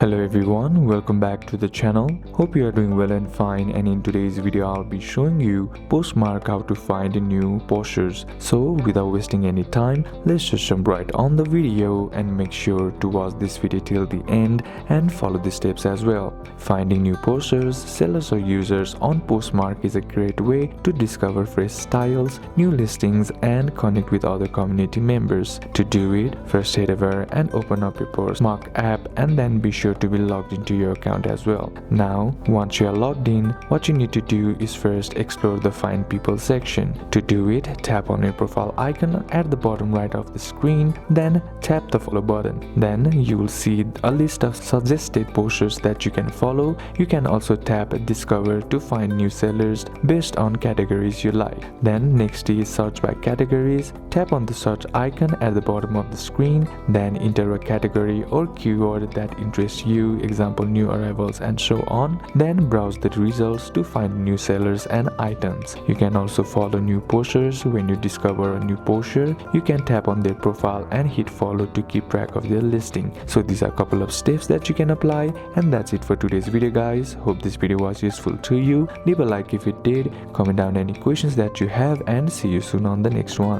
Hello everyone, welcome back to the channel. Hope you are doing well and fine, and in today's video I'll be showing you Poshmark how to find new Poshers. So without wasting any time, let's just jump right on the video and make sure to watch this video till the end and follow the steps as well. Finding new Poshers, sellers or users on Poshmark is a great way to discover fresh styles, new listings and connect with other community members. To do it, first head over and open up your Poshmark app and then be sure to be logged into your account as well. Now, once you are logged in, what you need to do is first explore the Find People section. To do it, tap on your profile icon at the bottom right of the screen, then tap the follow button. Then you will see a list of suggested posters that you can follow. You can also tap Discover to find new sellers based on categories you like. Then next is Search by Categories. Tap on the search icon at the bottom of the screen, then enter a category or keyword that interests you, example new arrivals and so on. Then browse the results to find new sellers and items. You can also follow new posters. When you discover a new poster, you can tap on their profile and hit follow to keep track of their listing. So these are a couple of steps that you can apply, and that's it for today's video guys. Hope this video was useful to you. Leave a like if it did, comment down any questions that you have, and see you soon on the next one.